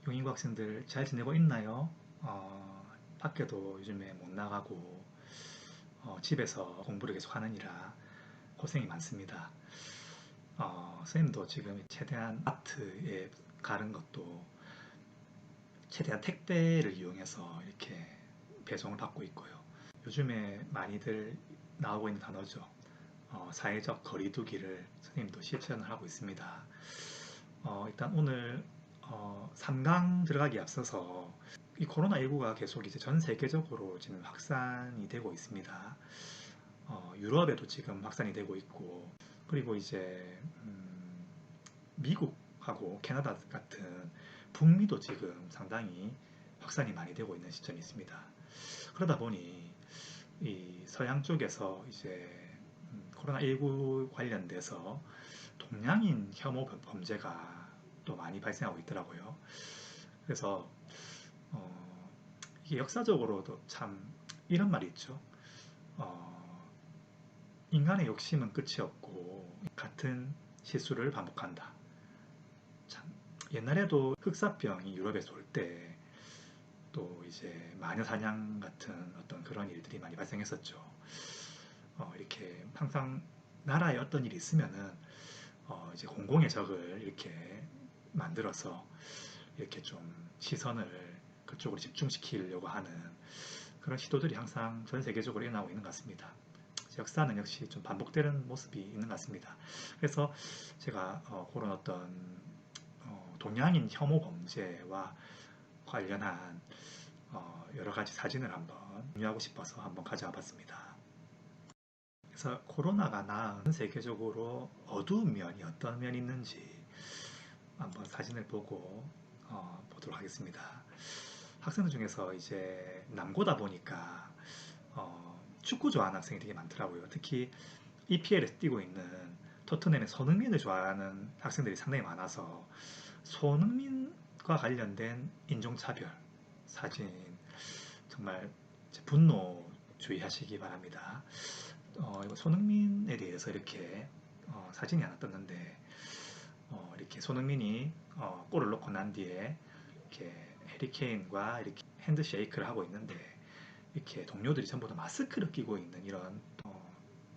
용인고 학생들 잘 지내고 있나요? 밖에도 요즘에 못 나가고 집에서 공부를 계속 하느니라 고생이 많습니다. 선생님도 지금 최대한 마트에 가는 것도 최대한 택배를 이용해서 이렇게 배송을 받고 있고요. 요즘에 많이들 나오고 있는 단어죠. 사회적 거리두기를 선생님도 실천을 하고 있습니다. 일단 오늘 3강 들어가기 앞서서 이 코로나19가 계속 이제 전 세계적으로 지금 확산이 되고 있습니다. 유럽에도 지금 확산이 되고 있고, 그리고 이제 미국하고 캐나다 같은 북미도 지금 상당히 확산이 많이 되고 있는 시점이 있습니다. 그러다 보니 이 서양 쪽에서 이제 코로나19 관련돼서 동양인 혐오 범죄가 또 많이 발생하고 있더라고요. 그래서 어, 이게 역사적으로도 참 이런 말이 있죠. 어, 인간의 욕심은 끝이 없고 같은 실수를 반복한다. 참 옛날에도 흑사병이 유럽에서 올 때 또 이제 마녀 사냥 같은 어떤 그런 일들이 많이 발생했었죠. 이렇게 항상 나라에 어떤 일이 있으면은 이제 공공의 적을 이렇게 만들어서 이렇게 좀 시선을 그쪽으로 집중시키려고 하는 그런 시도들이 항상 전 세계적으로 일어나고 있는 것 같습니다. 역사는 역시 좀 반복되는 모습이 있는 것 같습니다. 그래서 제가 그런 어떤 동양인 혐오 범죄와 관련한 여러 가지 사진을 한번 공유하고 싶어서 한번 가져와 봤습니다. 그래서 코로나가 낳은 세계적으로 어두운 면이 어떤 면이 있는지 한번 사진을 보고 보도록 하겠습니다. 학생들 중에서 이제 남고다 보니까 축구 좋아하는 학생이 되게 많더라고요. 특히 EPL에서 뛰고 있는 토트넘의 손흥민을 좋아하는 학생들이 상당히 많아서 손흥민과 관련된 인종차별 사진 정말 분노주의하시기 바랍니다. 이거 손흥민에 대해서 이렇게 사진이 하나 떴는데 이렇게 손흥민이 골을 넣고 난 뒤에 이렇게 해리케인과 이렇게 핸드쉐이크를 하고 있는데 이렇게 동료들이 전부 다 마스크를 끼고 있는 이런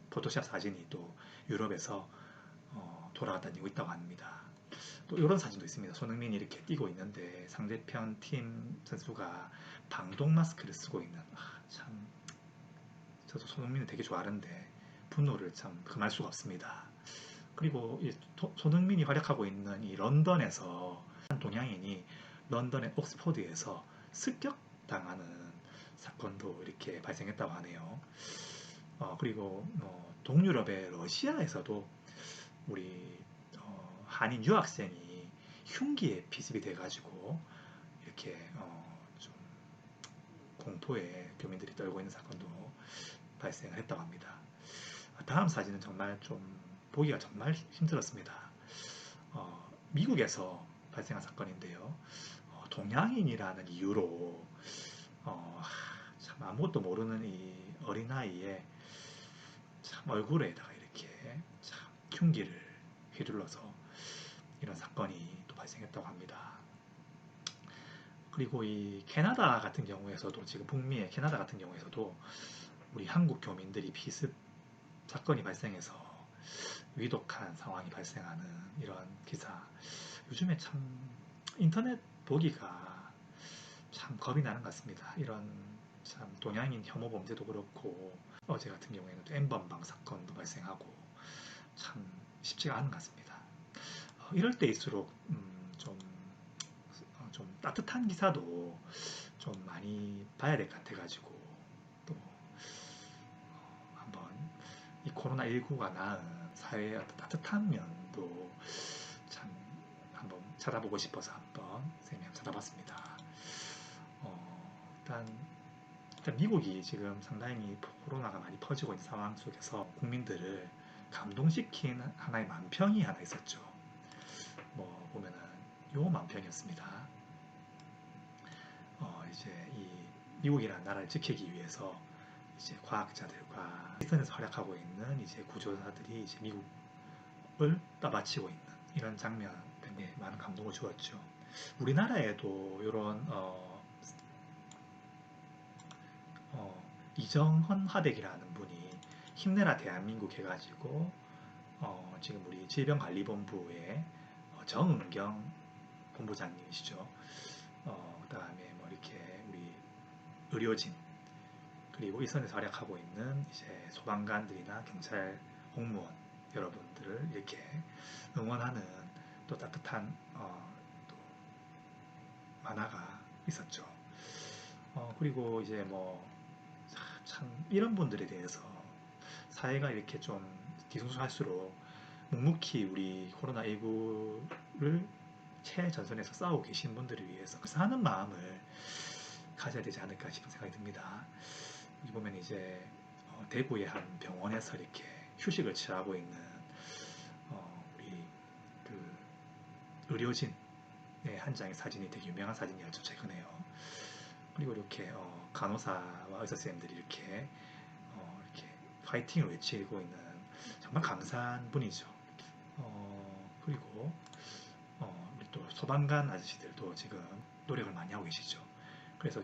포토샵 사진이 또 유럽에서 돌아다니고 있다고 합니다. 또 이런 사진도 있습니다. 손흥민이 이렇게 뛰고 있는데 상대편 팀 선수가 방독 마스크를 쓰고 있는 참 저도 손흥민을 되게 좋아하는데 분노를 참 금할 수가 없습니다. 그리고 이 손흥민이 활약하고 있는 이 런던에서 한 동양인이 런던의 옥스퍼드에서 습격당하는 사건도 이렇게 발생했다고 하네요. 그리고 동유럽의 러시아에서도 우리 한인 유학생이 흉기에 피습이 돼가지고 이렇게 좀 공포에 교민들이 떨고 있는 사건도 발생을 했다고 합니다. 다음 사진은 정말 좀 보기가 정말 힘들었습니다. 미국에서 발생한 사건인데요. 동양인이라는 이유로 참 아무것도 모르는 이 어린아이의 참 얼굴에다가 이렇게 참 흉기를 휘둘러서 이런 사건이 또 발생했다고 합니다. 그리고 이 캐나다 같은 경우에서도 지금 북미의 캐나다 같은 경우에서도 우리 한국 교민들이 비슷 사건이 발생해서 위독한 상황이 발생하는 이런 기사. 요즘에 참 인터넷 보기가 참 겁이 나는 것 같습니다. 이런 참 동양인 혐오 범죄도 그렇고 어제 같은 경우에는 또 N번방 사건도 발생하고 참 쉽지가 않은 것 같습니다. 이럴 때일수록 좀 따뜻한 기사도 좀 많이 봐야 될 것 같아가지고 또 한번 이 코로나19가 낳은 사회의 어떤 따뜻한 면도 참 한번 찾아보고 싶어서 한번 선생님 찾아봤습니다. 일단 미국이 지금 상당히 코로나가 많이 퍼지고 있는 상황 속에서 국민들을 감동시킨 하나의 만평이 하나 있었죠. 뭐 보면은 요 만평이었습니다. 이제 이 미국이라는 나라를 지키기 위해서 이제 과학자들과 일선에서 활약하고 있는 이제 구조사들이 이제 미국을 떠받치고 있는 이런 장면 때문에 많은 감동을 주었죠. 우리나라에도 이런 이정헌 화백이라는 분이 힘내라 대한민국 해가지고 지금 우리 질병관리본부의 정은경 본부장님이시죠. 그다음에 뭐 이렇게 우리 의료진 그리고 일선에서 활약하고 있는 이제 소방관들이나 경찰 공무원 여러분들을 이렇게 응원하는 또 따뜻한 또 만화가 있었죠. 그리고 이제 뭐 참 이런 분들에 대해서 사회가 이렇게 좀 뒤숭숭할수록 묵묵히 우리 코로나19를 최전선에서 싸우고 계신 분들을 위해서 사는 마음을 가져야 되지 않을까 싶은 생각이 듭니다. 여기 보면 이제 대구의 한 병원에서 이렇게 휴식을 취하고 있는 우리 그 의료진의 한 장의 사진이 되게 유명한 사진이었죠, 최근에요. 그리고 이렇게 간호사와 의사 선생님들이 이렇게 파이팅을 외치고 있는 정말 감사한 분이죠. 그리고 우리 또 소방관 아저씨들도 지금 노력을 많이 하고 계시죠. 그래서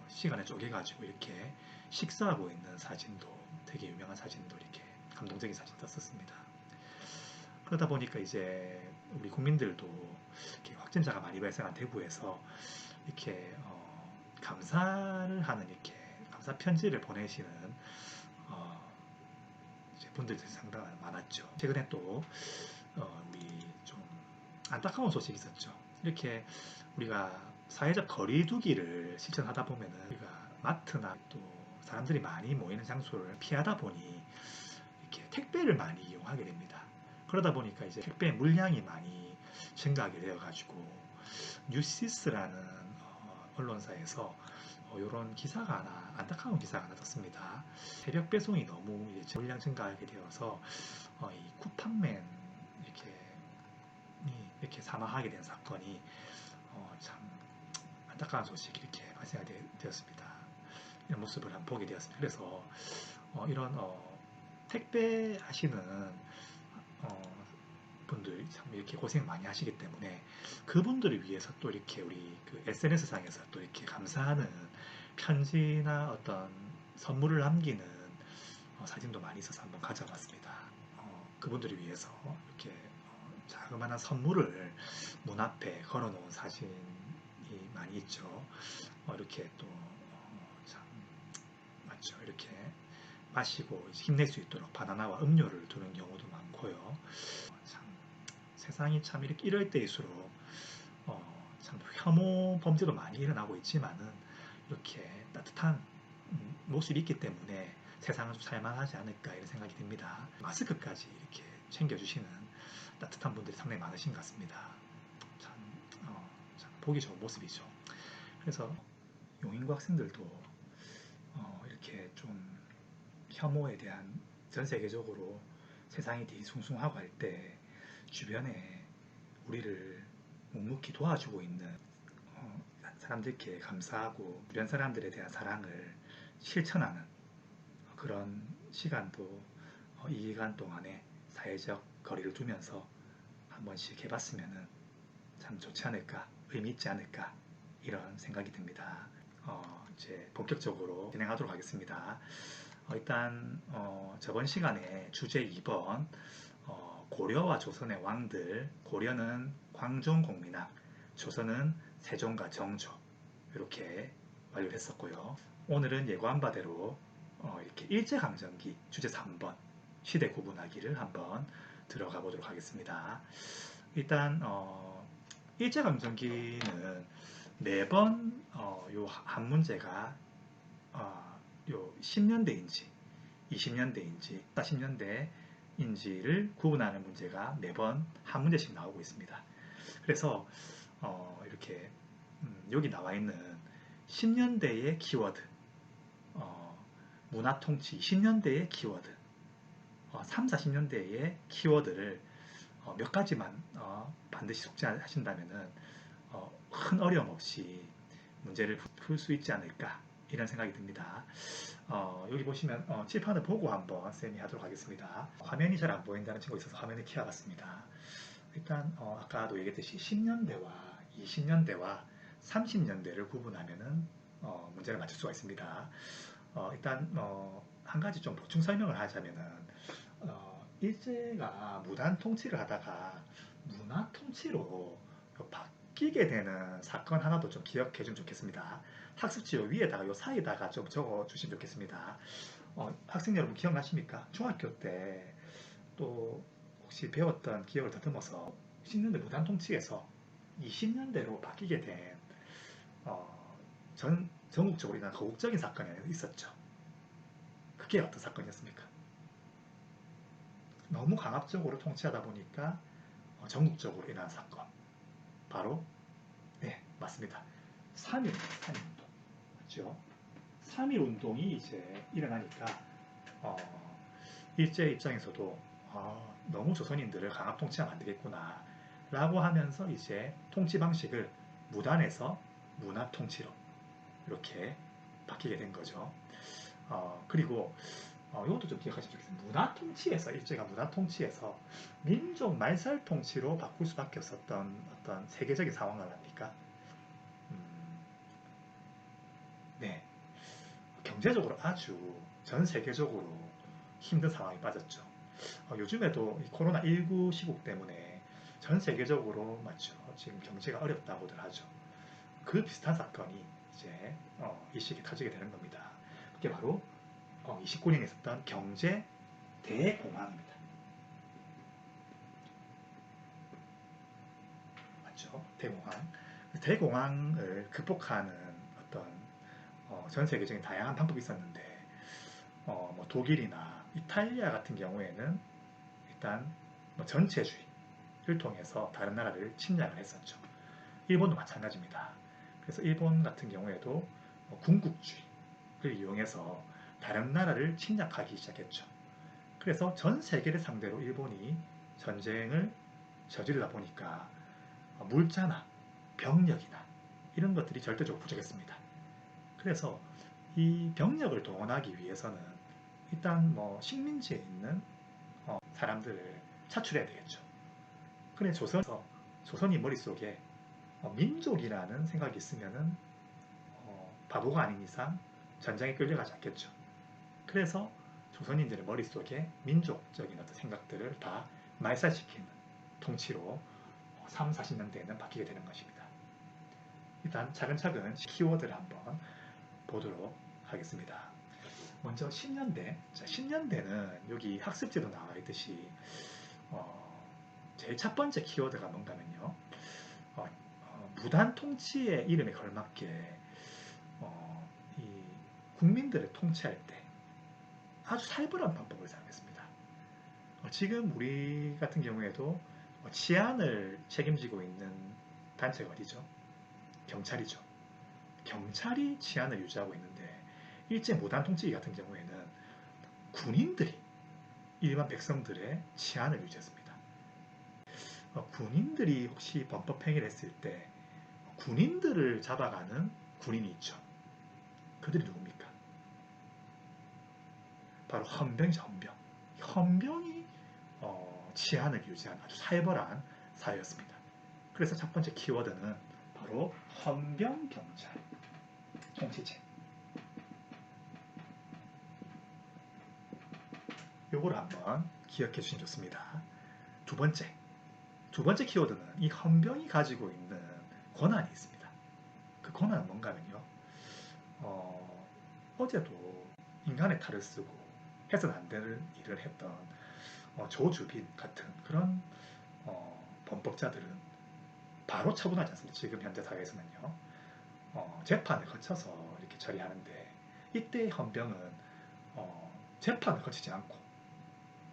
시간에 쪼개가지고 이렇게 식사하고 있는 사진도 되게 유명한 사진도 이렇게 감동적인 사진 떴었습니다. 그러다 보니까 이제 우리 국민들도 이렇게 확진자가 많이 발생한 대구에서 이렇게 감사를 하는 이렇게 감사 편지를 보내시는 분들이 상당히 많았죠. 최근에 또 우리 좀 안타까운 소식이 있었죠. 이렇게 우리가 사회적 거리두기를 실천하다 보면은 우리가 마트나 또 사람들이 많이 모이는 장소를 피하다 보니 이렇게 택배를 많이 이용하게 됩니다. 그러다 보니까 이제 택배 물량이 많이 증가하게 되어가지고 뉴시스라는 언론사에서 이런 기사가 하나, 안타까운 기사가 하나 떴습니다. 새벽 배송이 너무 이제 물량 증가하게 되어서 이 쿠팡맨 이렇게 사망하게 된 사건이 참 안타까운 소식이 이렇게 발생하게 되었습니다. 이런 모습을 한번 보게 되었습니다. 그래서 이런 택배 하시는 분들 참 이렇게 고생 많이 하시기 때문에 그분들을 위해서 또 이렇게 우리 그 SNS 상에서 또 이렇게 감사하는 편지나 어떤 선물을 남기는 사진도 많이 있어서 한번 가져봤습니다. 그분들을 위해서 이렇게 자그마한 선물을 문 앞에 걸어놓은 사진이 많이 있죠. 이렇게 또 참 맞죠. 이렇게 마시고 힘낼 수 있도록 바나나와 음료를 두는 경우도 많고요. 참 세상이 참 이럴 때일수록 참 혐오 범죄도 많이 일어나고 있지만은 이렇게 따뜻한 모습이 있기 때문에 세상은 좀 살만하지 않을까 이런 생각이 듭니다. 마스크까지 이렇게 챙겨주시는 따뜻한 분들이 상당히 많으신 것 같습니다. 참 보기 좋은 모습이죠. 그래서 용인고 학생들도 이렇게 좀 혐오에 대한 전 세계적으로 세상이 뒤숭숭하고 할 때 주변에 우리를 묵묵히 도와주고 있는 사람들께 감사하고 주변 사람들에 대한 사랑을 실천하는 그런 시간도 이 기간 동안에 사회적 거리를 두면서 한 번씩 해봤으면 참 좋지 않을까, 의미 있지 않을까 이런 생각이 듭니다. 이제 본격적으로 진행하도록 하겠습니다. 일단 저번 시간에 주제 2번 고려와 조선의 왕들, 고려는 광종공민왕, 조선은 세종과 정조 이렇게 완료를 했었고요. 오늘은 예고한 바대로 이렇게 일제강점기 주제 3번 시대 구분하기를 한번 들어가 보도록 하겠습니다. 일단 일제강점기는 매번 요 한 문제가 요 10년대인지 20년대인지 40년대인지를 구분하는 문제가 매번 한 문제씩 나오고 있습니다. 그래서 이렇게 여기 나와 있는 10년대의 키워드, 문화통치 20년대의 키워드, 3, 40년대의 키워드를 몇 가지만 반드시 숙지하신다면 큰 어려움 없이 문제를 풀 수 있지 않을까 이런 생각이 듭니다. 여기 보시면 칠판을 보고 한번 쌤이 하도록 하겠습니다. 화면이 잘 안 보인다는 친구가 있어서 화면을 키워봤습니다. 일단 아까도 얘기했듯이 10년대와 20년대와 30년대를 구분하면은 문제를 맞출 수가 있습니다. 일단 한 가지 좀 보충 설명을 하자면은 일제가 무단 통치를 하다가 문화 통치로 바뀌게 되는 사건 하나도 좀 기억해 주면 좋겠습니다. 학습지요 위에다가 요 사이에다가 좀 적어 주시면 좋겠습니다. 학생 여러분 기억나십니까? 중학교 때 또 혹시 배웠던 기억을 더듬어서 10년대 무단 통치에서 20년대로 바뀌게 된 전국적으로 일어난 거국적인 사건이 있었죠. 그게 어떤 사건이었습니까? 너무 강압적으로 통치하다 보니까 전국적으로 일어난 사건. 바로 네, 맞습니다. 3.1 운동 맞죠? 3.1 운동이 이제 일어나니까 어, 일제 입장에서도 너무 조선인들을 강압 통치하면 안 되겠구나 라고 하면서 이제 통치 방식을 무단에서 문화 통치로 이렇게 바뀌게 된 거죠. 그리고 이것도 좀 기억하시면 좋겠습니다. 문화 통치에서 일제가 문화 통치에서 민족 말살 통치로 바꿀 수밖에 없었던 어떤 세계적인 상황을 합니까? 네, 경제적으로 아주 전 세계적으로 힘든 상황에 빠졌죠. 요즘에도 이 코로나19 시국 때문에 전 세계적으로 맞죠. 지금 경제가 어렵다고들 하죠. 그 비슷한 사건이 이제 이 시기에 터지게 되는 겁니다. 그게 바로 29년에 있었던 경제 대공황입니다. 맞죠? 대공황. 대공황을 극복하는 어떤 전 세계적인 다양한 방법이 있었는데 뭐 독일이나 이탈리아 같은 경우에는 일단 뭐 전체주의를 통해서 다른 나라를 침략을 했었죠. 일본도 마찬가지입니다. 그래서 일본 같은 경우에도 군국주의를 이용해서 다른 나라를 침략하기 시작했죠. 그래서 전 세계를 상대로 일본이 전쟁을 저지르다 보니까 물자나 병력이나 이런 것들이 절대적으로 부족했습니다. 그래서 이 병력을 동원하기 위해서는 일단 뭐 식민지에 있는 사람들을 차출해야 되겠죠. 근데 조선이 머릿속에 민족이라는 생각이 있으면은 바보가 아닌 이상 전쟁에 끌려가지 않겠죠. 그래서 조선인들의 머릿속에 민족적인 어떤 생각들을 다 말살시키는 통치로 3, 40년대에는 바뀌게 되는 것입니다. 일단 차근차근 키워드를 한번 보도록 하겠습니다. 먼저 10년대. 자, 10년대는 여기 학습지도 나와 있듯이 제일 첫 번째 키워드가 뭔가면요. 무단 통치의 이름에 걸맞게 이 국민들을 통치할 때 아주 살벌한 방법을 사용했습니다. 지금 우리 같은 경우에도 치안을 책임지고 있는 단체가 어디죠? 경찰이죠. 경찰이 치안을 유지하고 있는데 일제 무단 통치기 같은 경우에는 군인들이 일반 백성들의 치안을 유지했습니다. 군인들이 혹시 범법행위를 했을 때 군인들을 잡아가는 군인이 있죠. 그들이 누굽니까? 바로 헌병이죠, 헌병. 헌병이 치안을 유지한 아주 살벌한 사회였습니다. 그래서 첫 번째 키워드는 바로 헌병 경찰 통치체. 요걸 한번 기억해 주시면 좋습니다. 두 번째 키워드는 이 헌병이 가지고 있는 권한이 있습니다. 그 권한은 뭔가 하면요. 어제도 인간의 탈을 쓰고 해서는 안 되는 일을 했던 조주빈 같은 그런 범법자들은 바로 처분하지 않습니다. 지금 현재 사회에서는요. 재판을 거쳐서 이렇게 처리하는데 이때 헌병은 재판을 거치지 않고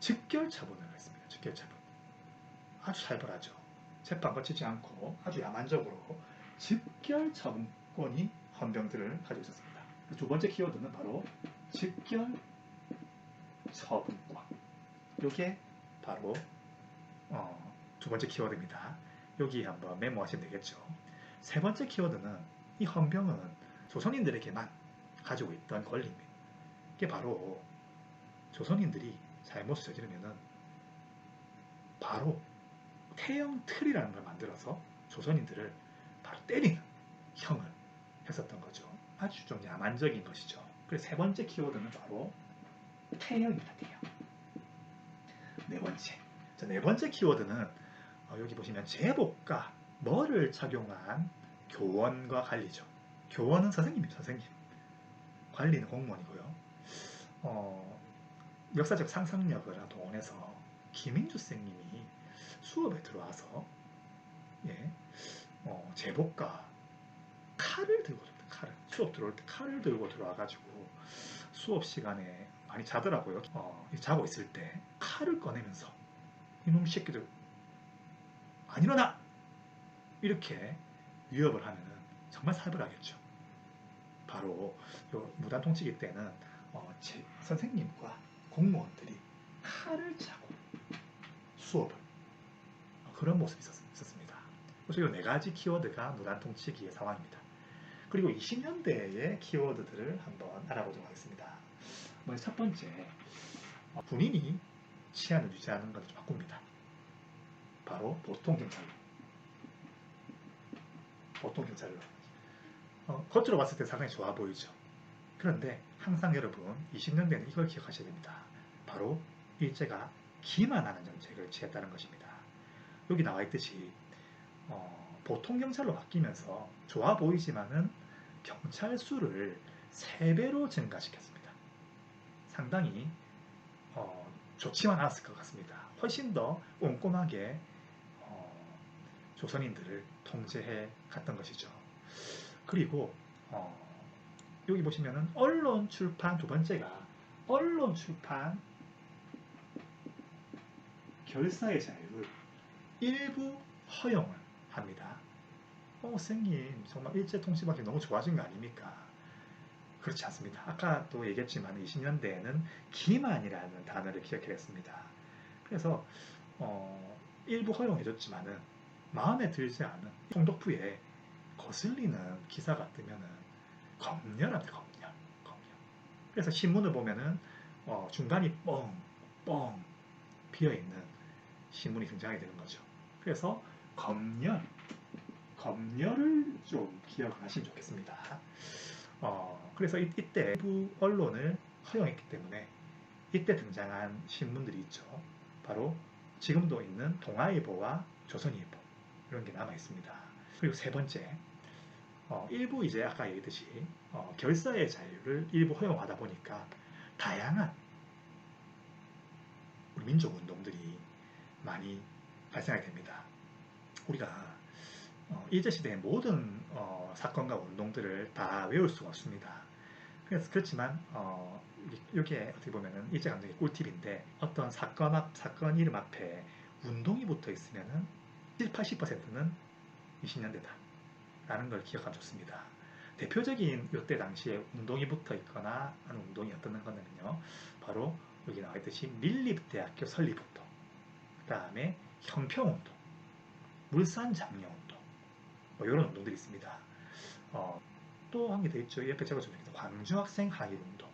직결 처분을 했습니다. 직결 처분. 아주 살벌하죠. 재판 거치지 않고 아주 야만적으로 직결 처분권이 헌병들을 가지고 있었습니다. 두 번째 키워드는 바로 직결 처분권. 이게 바로 두 번째 키워드입니다. 여기 한번 메모하시면 되겠죠. 세 번째 키워드는 이 헌병은 조선인들에게만 가지고 있던 권리입니다. 이게 바로 조선인들이 잘못을 저지르면은 바로 태형 틀이라는 걸 만들어서 조선인들을 때리는 형을 했었던 거죠. 아주 좀 야만적인 것이죠. 그래서 세 번째 키워드는 바로 태형입니다. 태형. 네 번째. 자, 네 번째 키워드는 여기 보시면 제복과 머를 착용한 교원과 관리죠. 교원은 선생님이죠. 선생님. 관리는 공무원이고요. 역사적 상상력을 동원해서 김인주 선생님이 수업에 들어와서 예, 제복과 칼을 들고 칼을 수업 들어올 때 칼을 들고 들어와가지고 수업 시간에 많이 자더라고요. 자고 있을 때 칼을 꺼내면서 이놈 새끼들 안 일어나! 이렇게 위협을 하면은 정말 살벌하겠죠. 바로 요 무단통치기 때는 선생님과 공무원들이 칼을 차고 수업을 그런 모습이 있었습니다. 그래서 이 네 가지 키워드가 무단통치기의 상황입니다. 그리고 20년대의 키워드들을 한번 알아보도록 하겠습니다. 먼저 첫 번째, 군인이 치안을 유지하는 것을 바꿉니다. 바로 보통경찰로. 보통경찰로. 겉으로 봤을 때 상당히 좋아 보이죠. 그런데 항상 여러분 20년대는 이걸 기억하셔야 됩니다. 바로 일제가 기만하는 정책을 취했다는 것입니다. 여기 나와 있듯이 보통경찰로 바뀌면서 좋아 보이지만은 경찰 수를 3배로 증가시켰습니다. 상당히 좋지만 않았을 것 같습니다. 훨씬 더 꼼꼼하게 조선인들을 통제해 갔던 것이죠. 그리고 여기 보시면은 언론 출판 두 번째가 언론 출판 결사의 자유를 일부 허용을 합니다. 선생님 정말 일제통치방식 너무 좋아진 거 아닙니까? 그렇지 않습니다. 아까도 얘기했지만 20년대에는 기만이라는 단어를 기억했습니다. 그래서 일부 허용해줬지만은 마음에 들지 않은 총독부에 거슬리는 기사가 뜨면은 검열합니다. 검열. 그래서 신문을 보면은 중간이 뻥 비어있는 신문이 등장하게 되는 거죠. 그래서 검열을 좀 기억하시면 좋겠습니다. 그래서 이때 일부 언론을 허용했기 때문에 이때 등장한 신문들이 있죠. 바로 지금도 있는 동아일보와 조선일보 이런 게 남아 있습니다. 그리고 세 번째, 일부 이제 아까 얘기했듯이 결사의 자유를 일부 허용하다 보니까 다양한 우리 민족 운동들이 많이 발생하게 됩니다. 우리가 일제시대의 모든 사건과 운동들을 다 외울 수가 없습니다. 그렇지만 이게 어떻게 보면은 일제강점기 꿀팁인데 어떤 사건 이름 앞에 운동이 붙어 있으면은 70~80%는 20년대다 라는 걸 기억하면 좋습니다. 대표적인 이때 당시에 운동이 붙어 있거나 하는 운동이 어떤 거냐면요, 바로 여기 나와 있듯이 밀립대학교 설립운동, 그 다음에 형평운동, 물산장려운동, 이런 운동들이 있습니다. 또 한 개 더 있죠. 옆에 적어줍니다. 광주학생 항일운동.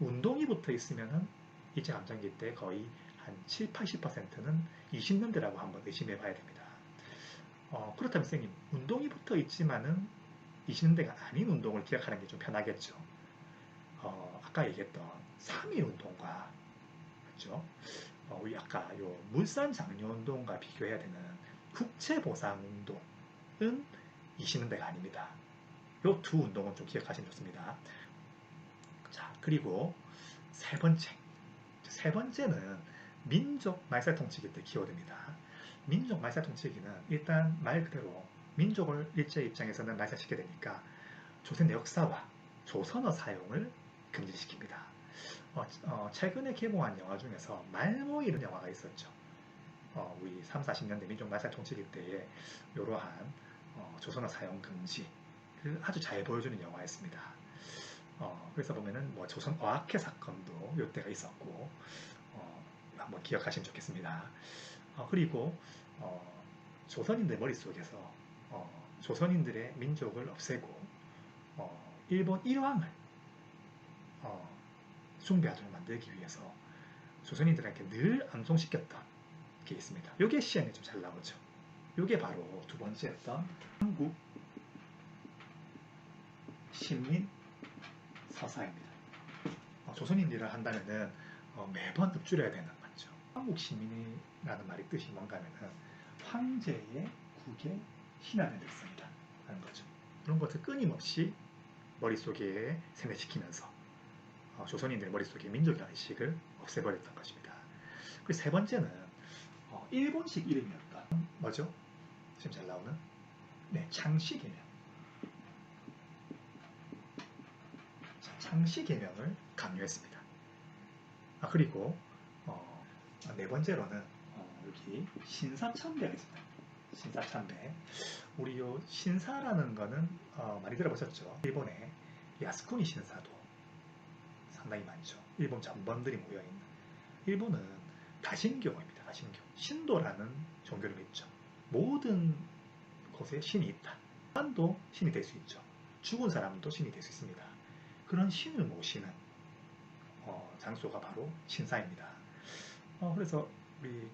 운동이 붙어 있으면은 일제강점기 때 거의 한 70~80%는 20년대라고 한번 의심해 봐야 됩니다. 그렇다면 선생님, 운동이 붙어 있지만은 20년대가 아닌 운동을 기억하는 게 좀 편하겠죠. 아까 얘기했던 3.1운동과 그렇죠? 우리 아까 요 물산장려운동과 비교해야 되는 국채보상운동은 20년대가 아닙니다. 요 두 운동은 좀 기억하시면 좋습니다. 자, 그리고 세 번째는 민족 말살통치기 때 키워드입니다. 민족 말살통치기는 일단 말 그대로 민족을 일제 입장에서는 말살시켜야 되니까 조선의 역사와 조선어 사용을 금지시킵니다. 최근에 개봉한 영화 중에서 말모이라는 영화가 있었죠. 우리 30~40년대 민족 말살통치기 때에 이러한 조선어 사용 금지를 아주 잘 보여주는 영화였습니다. 그래서 보면은 뭐 조선 어학회 사건도 이때가 있었고 한번 기억하시면 좋겠습니다. 그리고 조선인들 머릿속에서 조선인들의 민족을 없애고 일본 일왕을 숭배하도록 만들기 위해서 조선인들에게 늘 암송시켰던 게 있습니다. 이게 시험에 좀 잘 나오죠. 이게 바로 두 번째였던 한국 신민 서사입니다. 조선인들을 한다면은 매번 읊조려야 되는 거죠. 한국 시민이라는 말의 뜻이 뭔가 하면은 황제의 국의 신하를 냈습니다 하는 거죠. 그런 것을 끊임없이 머릿속에 세뇌시키면서 조선인들의 머릿속에 민족이라는 의식을 없애버렸던 것입니다. 그리고 세 번째는 일본식 이름이었다. 뭐죠? 지금 잘 나오는 창씨 개명. 창씨 개명을 강요했습니다. 그리고 네 번째로는 여기 신사참배가 있습니다. 신사참배. 우리 요 신사라는 거는 많이 들어보셨죠? 일본의 야스쿠니 신사도 상당히 많죠. 일본 전범들이 모여있는. 일본은 다신교입니다. 다신교. 신도라는 종교를 믿죠. 모든 곳에 신이 있다. 사람도 신이 될 수 있죠. 죽은 사람도 신이 될 수 있습니다. 그런 신을 모시는 장소가 바로 신사입니다. 그래서 우리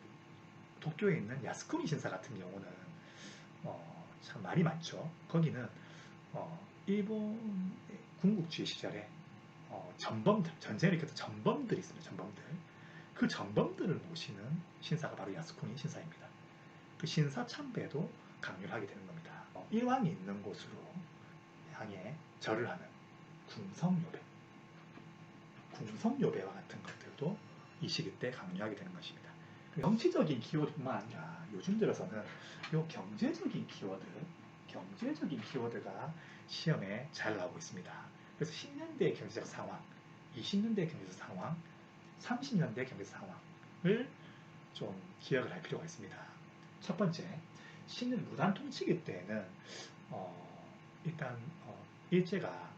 도쿄에 있는 야스쿠니 신사 같은 경우는 참 말이 많죠. 거기는 일본 군국주의 시절에 전범들, 전쟁을 일으켰던 전범들이 있습니다. 전범들. 그 전범들을 모시는 신사가 바로 야스쿠니 신사입니다. 그 신사 참배도 강요를 하게 되는 겁니다. 일왕이 있는 곳으로 향해 절을 하는 궁성요배, 궁성요배와 같은 것들도 이 시기 때 강요하게 되는 것입니다. 정치적인 키워드뿐만 아니라 요즘 들어서는 이 경제적인 키워드가 시험에 잘 나오고 있습니다. 그래서 10년대의 경제적 상황, 20년대의 경제적 상황, 30년대의 경제적 상황을 좀 기억을 할 필요가 있습니다. 첫 번째, 신은 무단 통치기 때에는 일단 일제가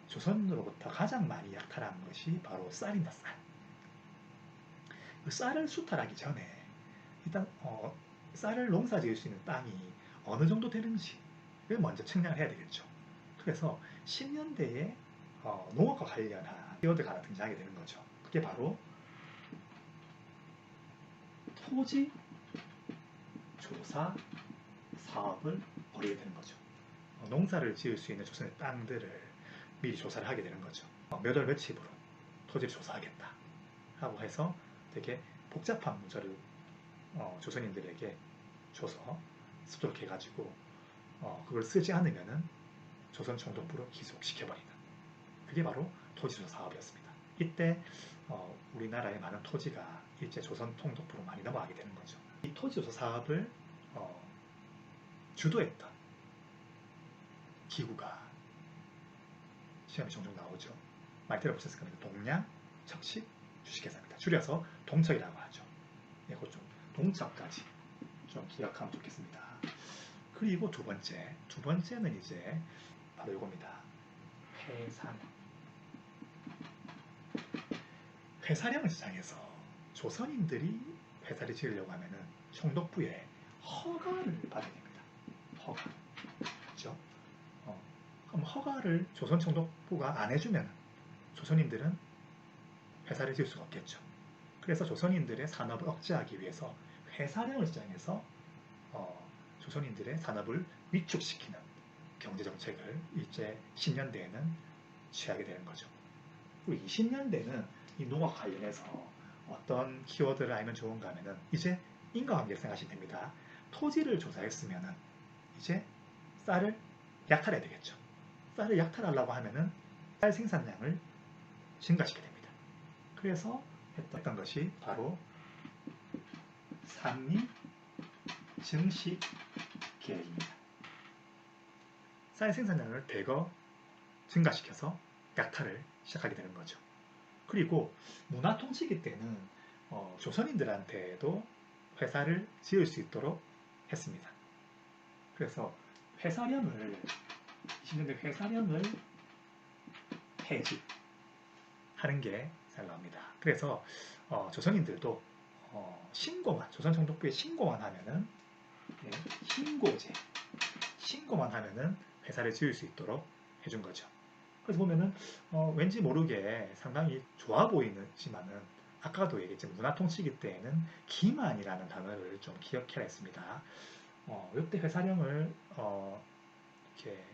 조선으로부터 가장 많이 약탈한 것이 바로 쌀입니다. 쌀. 그 쌀을 수탈하기 전에 일단 쌀을 농사 지을 수 있는 땅이 어느 정도 되는지를 먼저 측량을 해야 되겠죠. 그래서 10년대에 농업과 관련한 키워드가 하나 등장하게 되는 거죠. 그게 바로 토지 조사 사업을 벌이게 되는 거죠. 농사를 지을 수 있는 조선의 땅들을 미리 조사를 하게 되는 거죠. 몇 월 며칠부로 토지를 조사하겠다 하고 해서 되게 복잡한 문서를 조선인들에게 줘서 습득해가지고 그걸 쓰지 않으면은 조선 총독부로 기속시켜버리는, 그게 바로 토지조사 사업이었습니다. 이때 우리나라의 많은 토지가 일제 조선 총독부로 많이 넘어가게 되는 거죠. 이 토지조사 사업을 주도했던 기구가 시험에 종종 나오죠. 많이 들어보셨을 겁니다. 동양 척식 주식회사입니다. 줄여서 동척이라고 하죠. 이거 좀 동척까지 좀 기억하면 좋겠습니다. 그리고 두 번째는 이제 바로 이겁니다. 회사령을 시장해서 조선인들이 회사를 지으려고 하면은 총독부에 허가를 받아야 됩니다. 허가. 그렇죠? 그럼 허가를 조선 총독부가 안 해주면 조선인들은 회사를 지을 수가 없겠죠. 그래서 조선인들의 산업을 억제하기 위해서 회사령을 시장해서 조선인들의 산업을 위축시키는 경제정책을 일제 10년대에는 취하게 되는 거죠. 그리고 20년대는 이 농업 관련해서 어떤 키워드를 알면 좋은가 하면은 이제 인과관계를 생각하시면 됩니다. 토지를 조사했으면은 이제 쌀을 약탈해야 되겠죠. 쌀을 약탈하려고 하면은 쌀 생산량을 증가시켜야 됩니다. 그래서 했던 것이 바로 산리 증식 계획입니다. 쌀 생산량을 대거 증가시켜서 약탈을 시작하게 되는 거죠. 그리고 문화 통치기 때는 조선인들한테도 회사를 지을 수 있도록 했습니다. 그래서 20년대 회사령을 폐지하는 게 잘 나옵니다. 그래서 조선인들도 조선 총독부에 신고만 하면은 신고만 하면은 회사를 지을 수 있도록 해준 거죠. 그래서 보면은 왠지 모르게 상당히 좋아 보이지만은 아까도 얘기했지만 문화통치기 때에는 기만이라는 단어를 좀 기억해야 했습니다. 이때 회사령을 이렇게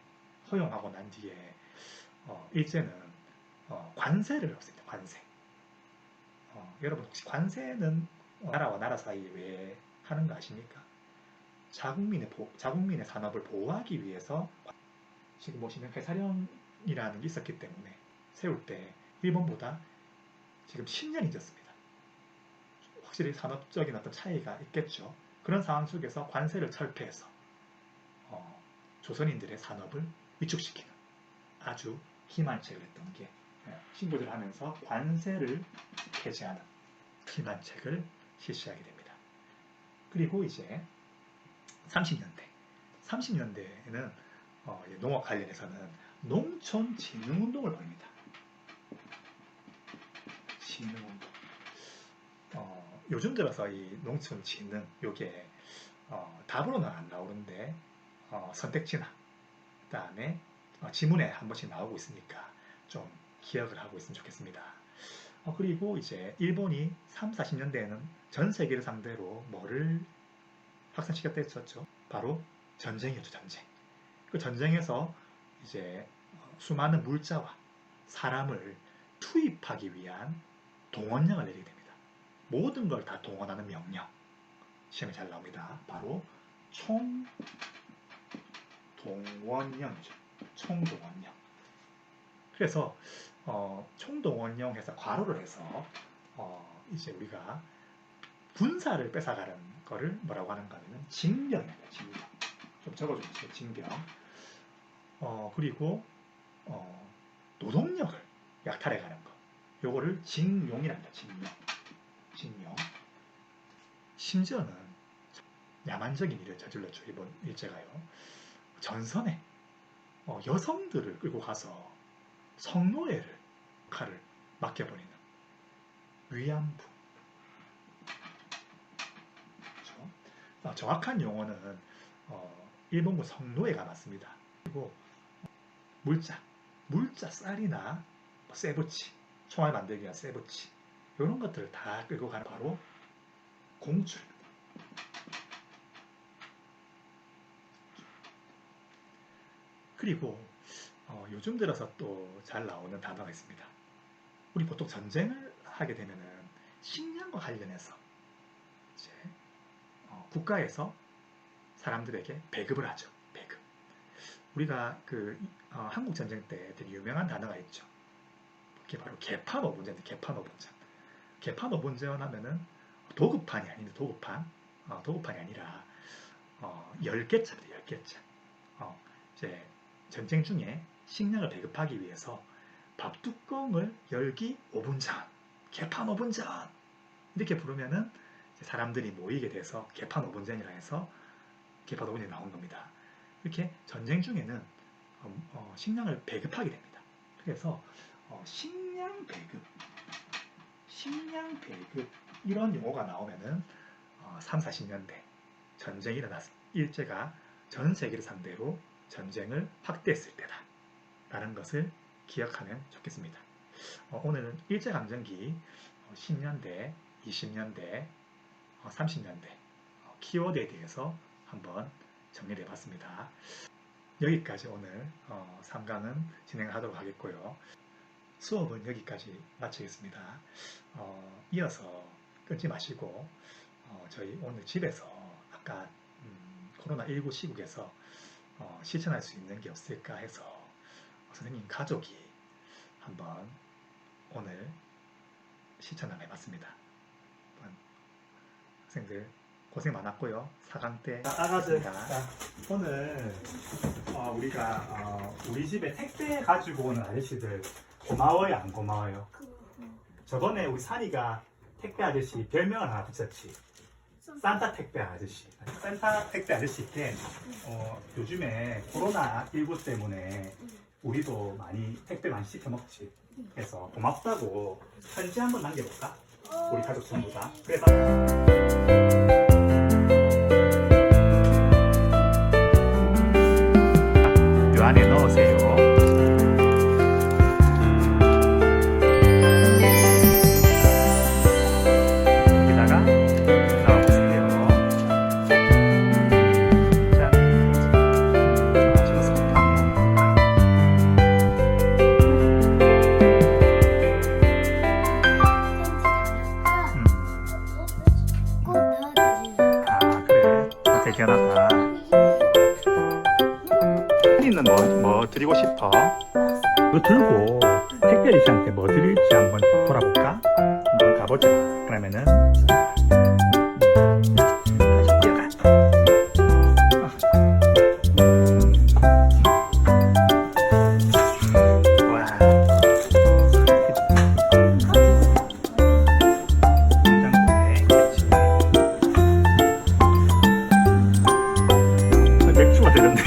허용하고 난 뒤에 일제는 관세를 없습니다. 관세. 여러분 혹시 관세는 나라와 나라 사이에 왜 하는 거 아십니까? 자국민의 산업을 보호하기 위해서 지금 보시면 회사령이라는 게 있었기 때문에 세울 때 일본보다 지금 10년이 늦었습니다. 확실히 산업적인 어떤 차이가 있겠죠. 그런 상황 속에서 관세를 철폐해서 조선인들의 산업을 위축시키는 아주 기만책을 했던 게 신고를 하면서 관세를 폐지하는 기만책을 실시하게 됩니다. 그리고 이제 30년대에는 농업 관련해서는 농촌진흥운동을 벌입니다. 진흥운동. 요즘 들어서 이 농촌진흥 요게 답으로는 안 나오는데 선택지나 그 다음에 지문에 한 번씩 나오고 있으니까 좀 기억을 하고 있으면 좋겠습니다. 그리고 이제 일본이 40년대에는 전 세계를 상대로 뭐를 확산시켰다 했었죠. 바로 전쟁이었죠. 전쟁. 그 전쟁에서 이제 수많은 물자와 사람을 투입하기 위한 동원령을 내리게 됩니다. 모든 걸 다 동원하는 명령. 시험에 잘 나옵니다. 바로 총동원령이죠. 총동원령. 그래서 총동원령 해서 괄호를 해서 이제 우리가 군사를 뺏어가는 거를 뭐라고 하는가 하면 징병입니다. 징병. 좀 적어주세요. 징병. 그리고 노동력을 약탈해가는 거. 요거를 징용이랍니다. 징용. 심지어는 야만적인 일을 저질렀죠. 일본 일제가요. 전선에 여성들을 끌고 가서 성노예를 칼을 맡겨버리는 위안부. 그렇죠? 정확한 용어는 일본군 성노예가 맞습니다. 그리고 물자 쌀이나 쇠붙이, 총알 만들기 위한 쇠붙이 이런 것들을 다 끌고 가는 바로 공출. 그리고 요즘 들어서 또 잘 나오는 단어가 있습니다. 우리 보통 전쟁을 하게 되면은 식량과 관련해서 이제 국가에서 사람들에게 배급을 하죠. 배급. 우리가 한국 전쟁 때 되게 유명한 단어가 있죠. 그게 바로 개판오분제인데 개판오분제. 개판오분제원 하면은 도급판이 아닌데 도급판이 아니라 10개짜리 10개짜. 이제 전쟁 중에 식량을 배급하기 위해서 밥뚜껑을 열기 5분 전, 개판 5분 전 이렇게 부르면은 사람들이 모이게 돼서 개판 5분 전이라 해서 개판 5분이 나온 겁니다. 이렇게 전쟁 중에는 식량을 배급하게 됩니다. 그래서 식량 배급 이런 용어가 나오면은 3, 40년대 전쟁이 일어났을 일제가 전 세계를 상대로 전쟁을 확대했을 때다 라는 것을 기억하면 좋겠습니다. 오늘은 일제강점기 10년대, 20년대, 30년대 키워드에 대해서 한번 정리를 해봤습니다. 여기까지 오늘 3강은 진행하도록 하겠고요. 수업은 여기까지 마치겠습니다. 이어서 끊지 마시고 저희 오늘 집에서 아까 코로나19 시국에서 실천할 수 있는 게 없을까 해서 선생님 가족이 한번 오늘 실천을 해봤습니다. 학생들 고생 많았고요. 4강 때 따가습니다. 오늘 우리가 우리 집에 택배 가지고 오는 아저씨들 고마워요 안 고마워요? 저번에 우리 산이가 택배 아저씨 별명을 하나 붙였지. 산타 택배 아저씨. 산타 택배 아저씨께 요즘에 코로나19 때문에 우리도 택배 많이 시켜 먹지. 그래서 고맙다고 편지 한번 남겨볼까? 우리 가족 전부 다. 그래서 요 안에 넣으세요. 혜린이는 뭐 드리고 싶어? 이거 들고 택배리 씨한테 뭐 드릴지 한번 돌아볼까? 한번 가보자. 그러면은 다시 뛰어가. 와. 맥주가 되는데.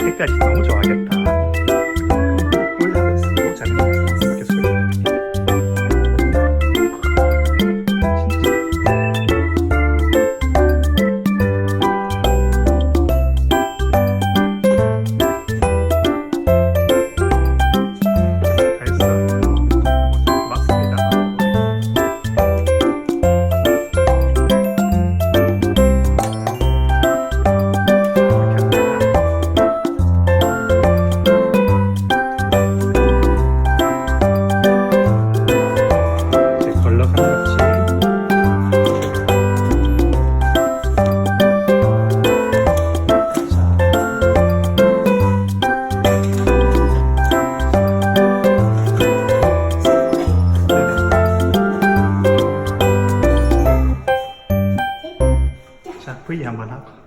색깔이 너무 좋아하겠다. 올라가고 있어. 너무 잘했네. 이렇게 소리. 잘했어. 맞습니다. 자, V 한번 하고.